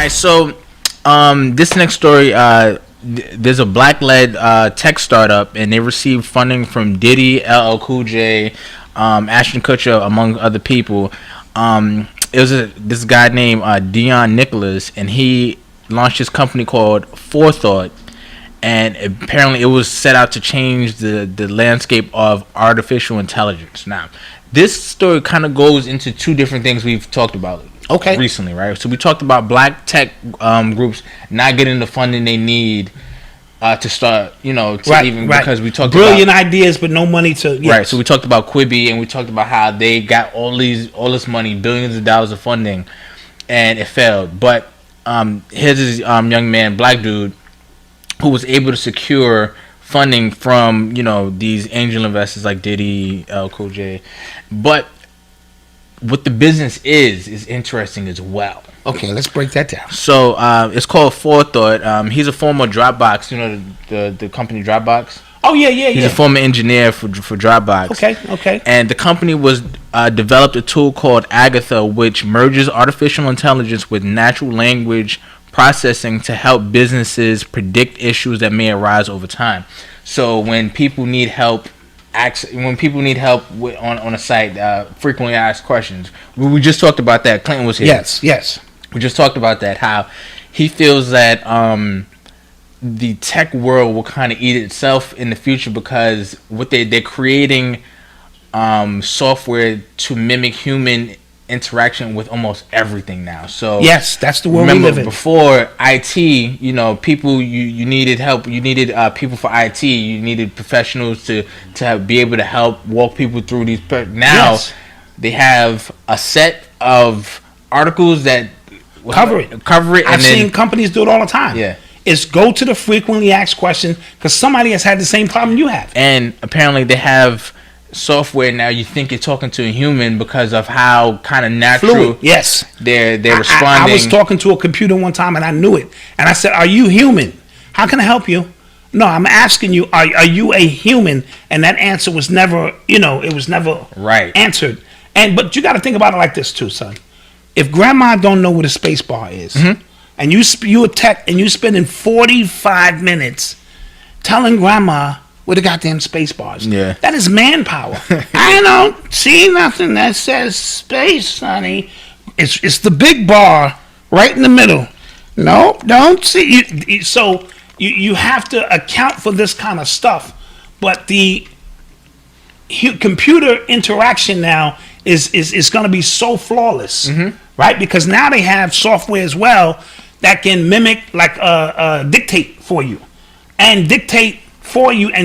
right, so this next story, there's a black-led tech startup, and they received funding from Diddy, LL Cool J, Ashton Kutcher, among other people. It was this guy named Dion Nicholas, and he launched his company called Forethought, and apparently it was set out to change the landscape of artificial intelligence. Now, this story kind of goes into two different things we've talked about recently, right? So we talked about black tech groups not getting the funding they need to start, because we talked brilliant ideas, but no money to. Yes. Right. So we talked about Quibi, and we talked about how they got all this money, billions of dollars of funding, and it failed. But here's this young man, black dude, who was able to secure funding from these angel investors like Diddy, Cool J. But what the business is interesting as well. Okay, let's break that down. So it's called Forethought. He's a former Dropbox, the company Dropbox. Oh yeah. He's a former engineer for Dropbox. Okay. And the company was developed a tool called Agatha, which merges artificial intelligence with natural language processing to help businesses predict issues that may arise over time. So when people need help on a site, frequently asked questions. We just talked about that. Clinton was here. Yes. We just talked about that. How he feels that the tech world will kind of eat itself in the future because they're creating software to mimic human interaction with almost everything now. So yes, that's the world we live in. Before IT, people you needed help. You needed people for IT. You needed professionals to be able to help walk people through these. Now they have a set of articles that cover it. I've seen companies do it all the time. Yeah. Is go to the frequently asked question because somebody has had the same problem you have. And apparently they have software now. You think you're talking to a human because of how kind of natural. Fluid. Yes, they're responding. I was talking to a computer one time and I knew it, and I said, "Are you human? How can I help you?" No, I'm asking you, are you a human? And that answer was never, it was never answered. But you got to think about it like this too, son. If grandma don't know what a space bar is, and you a tech and you spending 45 minutes telling grandma what the goddamn space bars, that is manpower. I don't see nothing that says space, honey. It's the big bar right in the middle. No, don't see. So you have to account for this kind of stuff. But the computer interaction now is going to be so flawless, right? Because now they have software as well that can mimic, like dictate for you and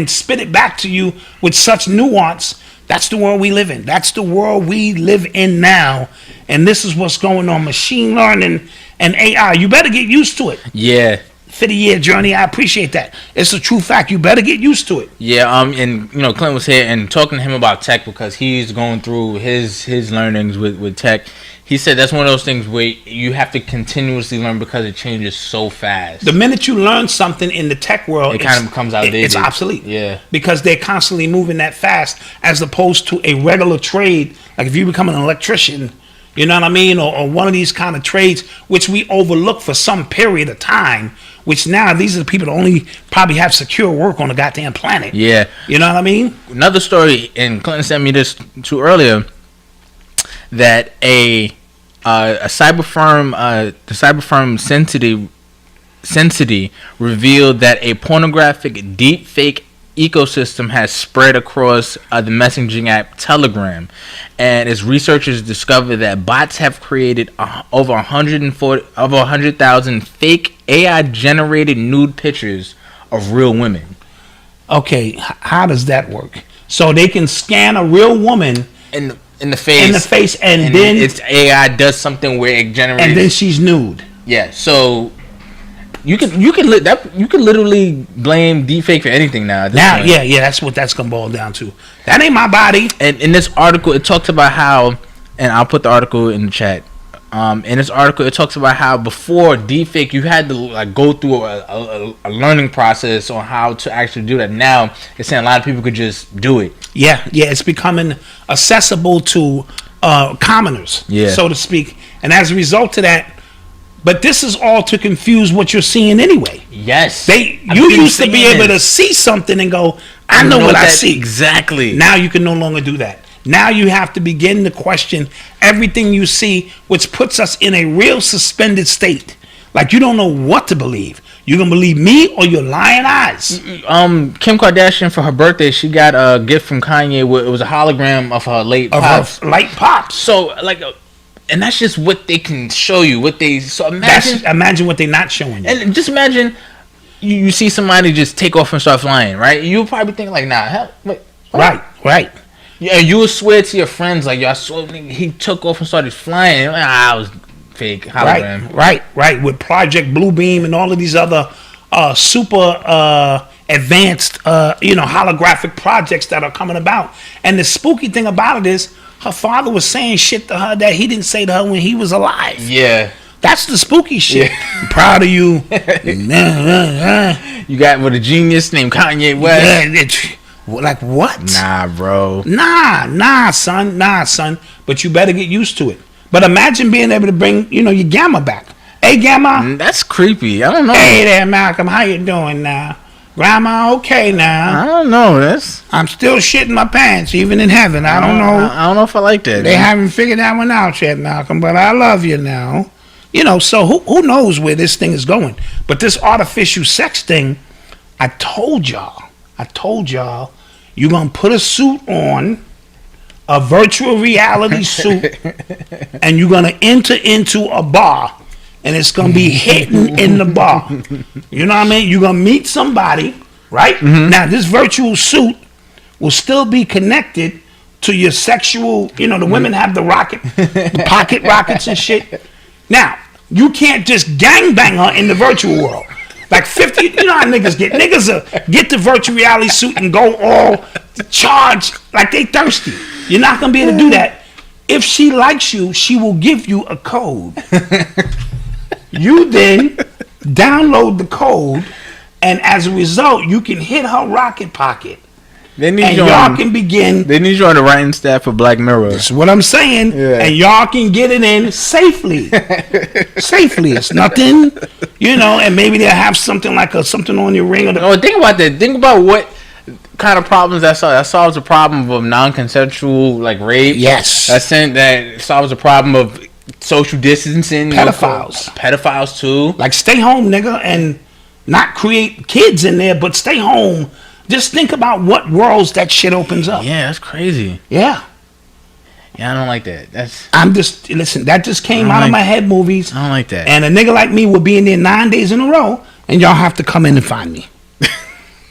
spit it back to you with such nuance. That's the world we live in. That's the world we live in now. And this is what's going on. Machine learning and AI. You better get used to it. Yeah. 50-year journey. I appreciate that. It's a true fact. You better get used to it. Yeah. And Clint was here and talking to him about tech because he's going through his learnings with tech. He said that's one of those things where you have to continuously learn because it changes so fast. The minute you learn something in the tech world, it kind of becomes outdated. It's obsolete. Yeah. Because they're constantly moving that fast as opposed to a regular trade. Like if you become an electrician, you know what I mean? Or one of these kind of trades, which we overlook for some period of time, which now these are the people that only probably have secure work on the goddamn planet. Yeah. You know what I mean? Another story, and Clinton sent me this too earlier, that a cyber firm, the cyber firm Sensity revealed that a pornographic deep fake ecosystem has spread across the messaging app Telegram, and its researchers discovered that bots have created over 100,000 fake AI generated nude pictures of real women. Okay, how does that work? So they can scan a real woman in the face, and then its AI does something where it generates, and then she's nude. Yeah, so you can literally blame deepfake for anything now. Yeah, that's what that's gonna boil down to. That ain't my body. And in this article, it talks about how, and I'll put the article in the chat. In this article, it talks about how before deepfake, you had to go through a learning process on how to actually do that. Now, it's saying a lot of people could just do it. Yeah, it's becoming accessible to commoners, so to speak. And as a result of that, But this is all to confuse what you're seeing anyway. Yes. You used to be able to see something and go, I know what I see. Exactly. Now you can no longer do that. Now you have to begin to question everything you see, which puts us in a real suspended state. Like you don't know what to believe. You gonna believe me or your lying eyes? Kim Kardashian, for her birthday, she got a gift from Kanye. It was a hologram of her late pops. Her late pops. So like, and that's just what they can show you. So imagine what they're not showing you. And just imagine you see somebody just take off and start flying, right? You'll probably think like, nah, hell, wait, what? Right. Yeah, you will swear to your friends like, yo, I saw he took off and started flying. I was fake hologram. Right. With Project Bluebeam and all of these other super advanced, holographic projects that are coming about. And the spooky thing about it is, her father was saying shit to her that he didn't say to her when he was alive. Yeah. That's the spooky shit. Yeah. I'm proud of you. You got with a genius named Kanye West. Yeah, like what? Nah, bro. Nah, son. But you better get used to it. But imagine being able to bring, your Gamma back. Hey, Gamma. That's creepy. I don't know. Hey there, Malcolm. How you doing now? Grandma, okay now. I don't know. I'm still shitting my pants, even in heaven. I don't know. I don't know if I like that. They haven't figured that one out yet, Malcolm. But I love you now. So who knows where this thing is going? But this artificial sex thing, I told y'all, you're going to put a suit on, a virtual reality suit, and you're going to enter into a bar, and it's going to be hidden in the bar. You know what I mean? You're going to meet somebody, right? Mm-hmm. Now, this virtual suit will still be connected to your sexual, the women have the pocket rockets and shit. Now, you can't just gangbang her in the virtual world. Like 50, you know how niggas get. Niggas get the virtual reality suit and go all charged like they thirsty. You're not going to be able to do that. If she likes you, she will give you a code. You then download the code, and as a result, you can hit her rocket pocket. Y'all can begin. They need you on the writing staff for Black Mirror. That's what I'm saying. Yeah. And y'all can get it in safely. It's nothing, and maybe they'll have something like something on your ring. Think about that. Think about what kind of problems that solves. That solves the problem of non-consensual, like rape. Yes. That solves the problem of social distancing. Pedophiles too. Like stay home, nigga, and not create kids in there, but stay home. Just think about what worlds that shit opens up. Yeah, that's crazy. Yeah, I don't like that. Listen, that just came out of my head movies. I don't like that. And a nigga like me will be in there 9 days in a row, and y'all have to come in and find me.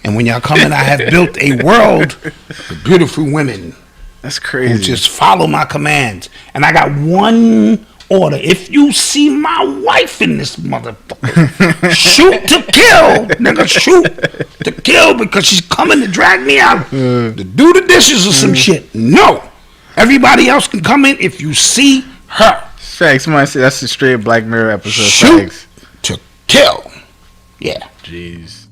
And when y'all come in, I have built a world of beautiful women. That's crazy. Who just follow my commands. And I got one order. If you see my wife in this motherfucker, shoot to kill, nigga, shoot to kill, because she's coming to drag me out to do the dishes or some shit. No, everybody else can come in if you see her. Facts. Somebody said that's a straight Black Mirror episode. Shoot to kill. Yeah. Jeez.